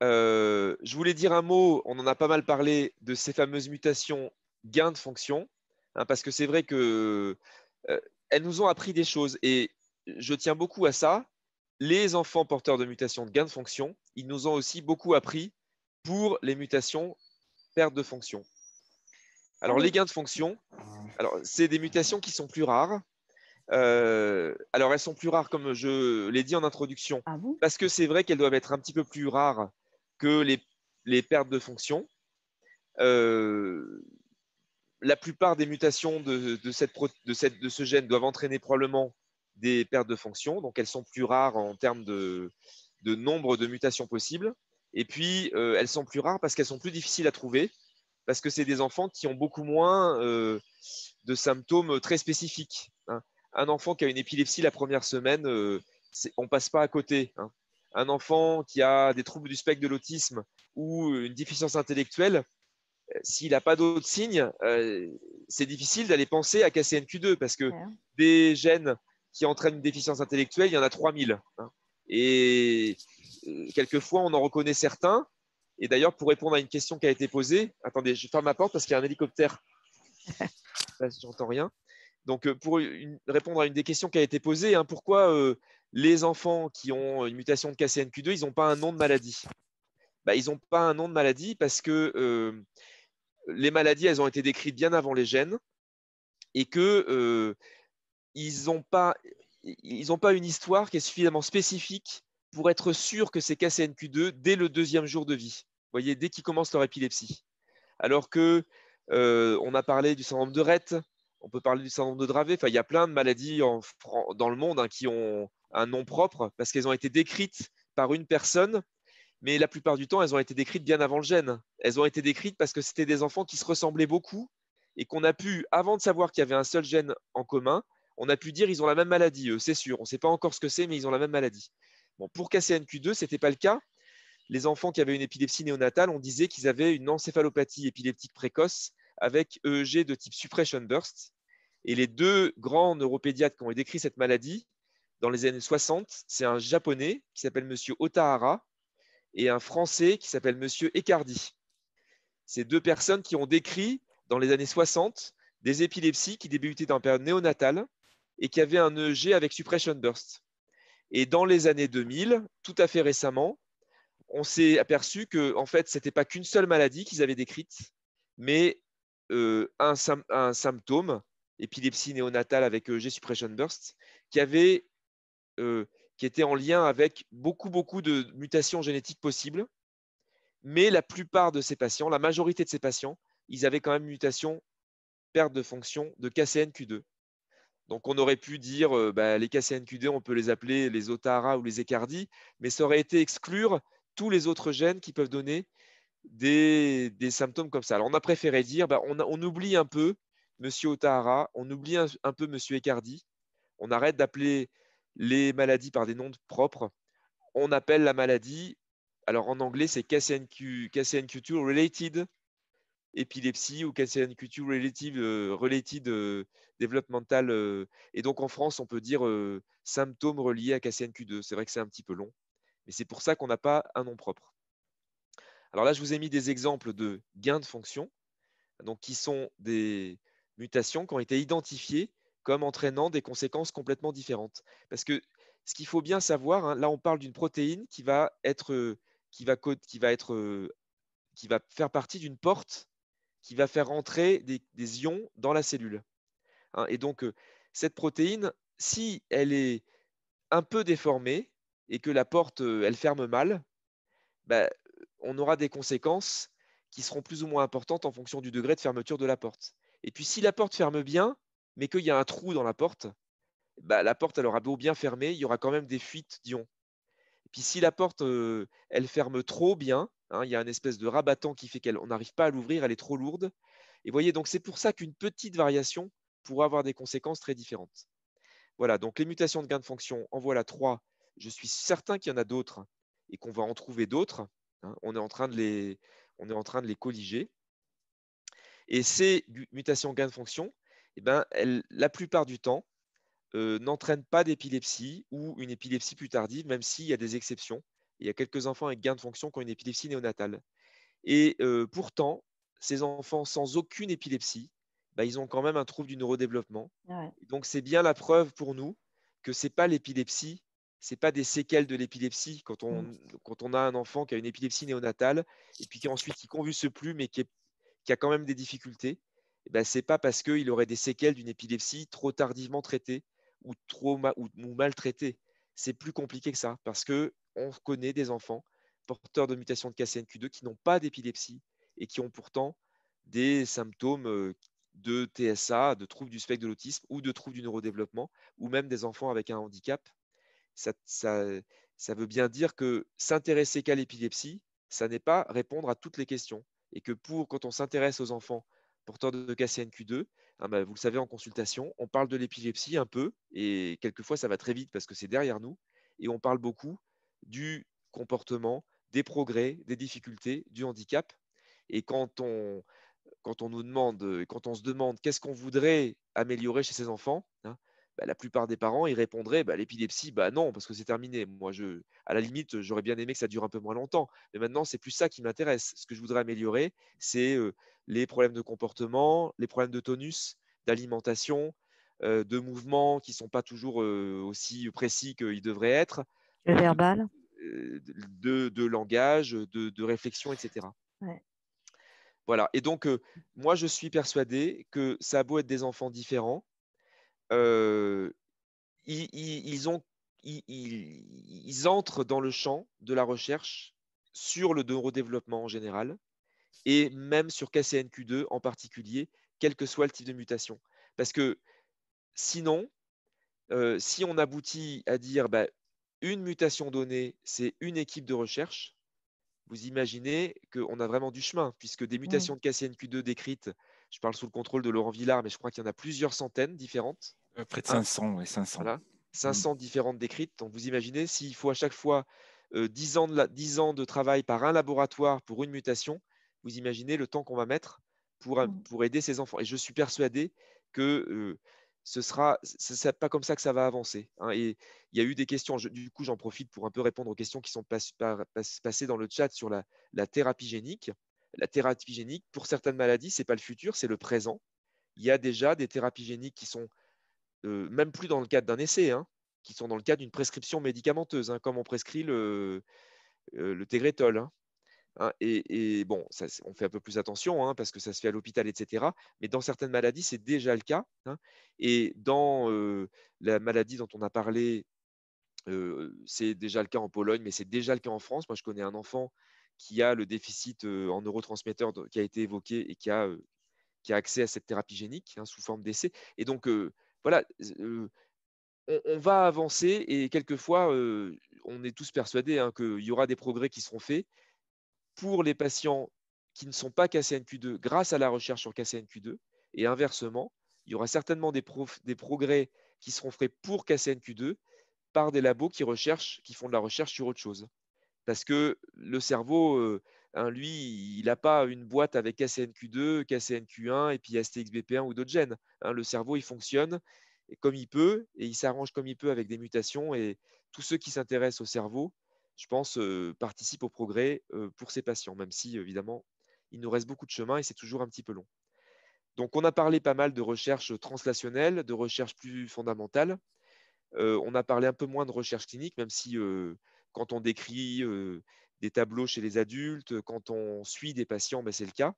Je voulais dire un mot, on en a pas mal parlé, de ces fameuses mutations gain de fonction, hein, parce que c'est vrai que elles nous ont appris des choses et je tiens beaucoup à ça. Les enfants porteurs de mutations de gain de fonction, ils nous ont aussi beaucoup appris pour les mutations perte de fonction. Ah Alors, les oui. gains de fonction, c'est des mutations qui sont plus rares. Alors, elles sont plus rares, comme je l'ai dit en introduction, Ah bon? parce que c'est vrai qu'elles doivent être un petit peu plus rares que les pertes de fonction. Euh, la plupart des mutations de ce gène doivent entraîner probablement des pertes de fonction, donc elles sont plus rares en termes de nombre de mutations possibles. Et puis, elles sont plus rares parce qu'elles sont plus difficiles à trouver, parce que c'est des enfants qui ont beaucoup moins de symptômes très spécifiques, hein. Un enfant qui a une épilepsie la première semaine, on ne passe pas à côté, hein. Un enfant qui a des troubles du spectre de l'autisme ou une déficience intellectuelle, s'il n'a pas d'autres signes, c'est difficile d'aller penser à KCNQ2 parce que Ouais. des gènes qui entraînent une déficience intellectuelle, il y en a 3000, hein. Et quelquefois, on en reconnaît certains. Et d'ailleurs, pour répondre à une question qui a été posée, attendez, je ferme ma porte parce qu'il y a un hélicoptère. Là, j'entends rien. Donc, pour répondre à une des questions qui a été posée, hein, pourquoi les enfants qui ont une mutation de KCNQ2, ils n'ont pas un nom de maladie? Bah, ils n'ont pas un nom de maladie parce que les maladies, elles ont été décrites bien avant les gènes et que ils n'ont pas, une histoire qui est suffisamment spécifique pour être sûr que c'est KCNQ2 dès le deuxième jour de vie. Vous voyez, dès qu'ils commencent leur épilepsie. Alors que on a parlé du syndrome de Rett, on peut parler du syndrome de Dravet. Enfin, il y a plein de maladies dans le monde, hein, qui ont un nom propre parce qu'elles ont été décrites par une personne, mais la plupart du temps, elles ont été décrites bien avant le gène. Elles ont été décrites parce que c'était des enfants qui se ressemblaient beaucoup et qu'on a pu, avant de savoir qu'il y avait un seul gène en commun, on a pu dire ils ont la même maladie, c'est sûr. On ne sait pas encore ce que c'est, mais ils ont la même maladie. Bon, pour KCNQ2, ce n'était pas le cas. Les enfants qui avaient une épilepsie néonatale, on disait qu'ils avaient une encéphalopathie épileptique précoce avec EEG de type suppression burst. Et les deux grands neuropédiatres qui ont décrit cette maladie dans les années 60, c'est un japonais qui s'appelle Monsieur Otahara et un français qui s'appelle Monsieur Ecardi. Ces deux personnes qui ont décrit dans les années 60 des épilepsies qui débutaient dans la période néonatale et qui avaient un EEG avec suppression burst. Et dans les années 2000, tout à fait récemment, on s'est aperçu que en fait, ce n'était pas qu'une seule maladie qu'ils avaient décrite, mais un symptôme, épilepsie néonatale avec EEG suppression burst, qui avait qui était en lien avec beaucoup de mutations génétiques possibles. Mais la plupart de ces patients, la majorité de ces patients, ils avaient quand même une mutation perte de fonction de KCNQ2. Donc, on aurait pu dire bah, les KCNQ2, on peut les appeler les Otahara ou les Ecardi, mais ça aurait été exclure tous les autres gènes qui peuvent donner des symptômes comme ça. Alors, on a préféré dire, bah, on oublie un peu Monsieur Otahara, on oublie un peu Monsieur Ecardi, on arrête d'appeler les maladies par des noms propres, on appelle la maladie, alors en anglais, c'est KCNQ2 Related Epilepsy ou KCNQ2 Related Developmental. Et donc en France, on peut dire symptômes reliés à KCNQ2. C'est vrai que c'est un petit peu long, mais c'est pour ça qu'on n'a pas un nom propre. Alors là, je vous ai mis des exemples de gains de fonction, donc qui sont des mutations qui ont été identifiées comme entraînant des conséquences complètement différentes. Parce que ce qu'il faut bien savoir, hein, là on parle d'une protéine qui va être, qui va faire partie d'une porte qui va faire rentrer des ions dans la cellule, hein. Et donc cette protéine, si elle est un peu déformée et que la porte elle ferme mal, bah, on aura des conséquences qui seront plus ou moins importantes en fonction du degré de fermeture de la porte. Et puis si la porte ferme bien, mais qu'il y a un trou dans la porte, bah, la porte elle aura beau bien fermer, il y aura quand même des fuites d'ions. Et puis si la porte elle ferme trop bien, hein, il y a une espèce de rabattant qui fait qu'on n'arrive pas à l'ouvrir, elle est trop lourde. Et vous voyez, donc c'est pour ça qu'une petite variation pourrait avoir des conséquences très différentes. Voilà, donc les mutations de gain de fonction, en voilà trois. Je suis certain qu'il y en a d'autres et qu'on va en trouver d'autres, hein. On est en train de les colliger. Et ces mutations gain de fonction, eh ben, la plupart du temps, n'entraînent pas d'épilepsie ou une épilepsie plus tardive, même s'il y a des exceptions. Il y a quelques enfants avec gain de fonction qui ont une épilepsie néonatale. Et pourtant, ces enfants sans aucune épilepsie, bah, ils ont quand même un trouble du neurodéveloppement. Ouais. Donc, c'est bien la preuve pour nous que ce n'est pas l'épilepsie, ce n'est pas des séquelles de l'épilepsie Mm. quand on a un enfant qui a une épilepsie néonatale et puis qui ensuite qui convulse plus, mais qui a quand même des difficultés. Eh ben, ce n'est pas parce qu'il aurait des séquelles d'une épilepsie trop tardivement traitée ou, ou mal traitée. C'est plus compliqué que ça parce qu'on connaît des enfants porteurs de mutations de KCNQ2 qui n'ont pas d'épilepsie et qui ont pourtant des symptômes de TSA, de troubles du spectre de l'autisme ou de troubles du neurodéveloppement, ou même des enfants avec un handicap. Ça, ça, ça veut bien dire que s'intéresser qu'à l'épilepsie, ça n'est pas répondre à toutes les questions. Et que quand on s'intéresse aux enfants porteurs de KCNQ2, hein, bah, vous le savez en consultation, on parle de l'épilepsie un peu, et quelquefois ça va très vite parce que c'est derrière nous, et on parle beaucoup du comportement, des progrès, des difficultés, du handicap. Et quand on nous demande, quand on se demande qu'est-ce qu'on voudrait améliorer chez ces enfants, hein, bah, la plupart des parents, ils répondraient bah, l'épilepsie, bah non, parce que c'est terminé. Moi, à la limite, j'aurais bien aimé que ça dure un peu moins longtemps. Mais maintenant, c'est plus ça qui m'intéresse. Ce que je voudrais améliorer, c'est les problèmes de comportement, les problèmes de tonus, d'alimentation, de mouvement qui ne sont pas toujours aussi précis qu'ils devraient être, Le euh, de, verbal. de langage, de réflexion, etc. Ouais. Voilà. Et donc, moi, je suis persuadé que ça a beau être des enfants différents, euh, ils ont, ils entrent dans le champ de la recherche sur le neurodéveloppement en général et même sur KCNQ2 en particulier, quel que soit le type de mutation. Parce que sinon, si on aboutit à dire bah, une mutation donnée, c'est une équipe de recherche, vous imaginez qu'on a vraiment du chemin, puisque des Mm. mutations de KCNQ2 décrites, je parle sous le contrôle de Laurent Villard, mais je crois qu'il y en a plusieurs centaines différentes. Près de Hein, 500, ouais, 500. voilà, Mm. 500 différentes décrites. Donc vous imaginez, s'il faut à chaque fois 10 ans 10 ans de travail par un laboratoire pour une mutation, vous imaginez le temps qu'on va mettre Mm. pour aider ces enfants. Et je suis persuadé que ce sera pas comme ça que ça va avancer. Hein. Et il y a eu des questions, du coup j'en profite pour un peu répondre aux questions qui sont passées dans le chat sur la thérapie génique. La thérapie génique, pour certaines maladies, ce n'est pas le futur, c'est le présent. Il y a déjà des thérapies géniques qui sont même plus dans le cadre d'un essai, hein, qui sont dans le cadre d'une prescription médicamenteuse, hein, comme on prescrit le Tegretol. Hein. Hein, et bon, ça, on fait un peu plus attention parce que ça se fait à l'hôpital, etc. Mais dans certaines maladies, c'est déjà le cas. Hein. Et dans la maladie dont on a parlé, c'est déjà le cas en Pologne, mais c'est déjà le cas en France. Moi, je connais un enfant qui a le déficit en neurotransmetteurs qui a été évoqué et qui a accès à cette thérapie génique sous forme d'essai. Et donc, voilà, on va avancer et quelquefois, on est tous persuadés qu'il y aura des progrès qui seront faits pour les patients qui ne sont pas KCNQ2 grâce à la recherche sur KCNQ2. Et inversement, il y aura certainement des progrès qui seront faits pour KCNQ2 par des labos qui font de la recherche sur autre chose. Parce que le cerveau, lui, il n'a pas une boîte avec KCNQ2, KCNQ1 et puis STXBP1 ou d'autres gènes. Hein. Le cerveau, il fonctionne comme il peut et il s'arrange comme il peut avec des mutations. Et tous ceux qui s'intéressent au cerveau, je pense, participent au progrès pour ces patients, même si, évidemment, il nous reste beaucoup de chemin et c'est toujours un petit peu long. Donc, on a parlé pas mal de recherche translationnelle, de recherche plus fondamentale. On a parlé un peu moins de recherche clinique, même si quand on décrit des tableaux chez les adultes, quand on suit des patients, ben, c'est le cas.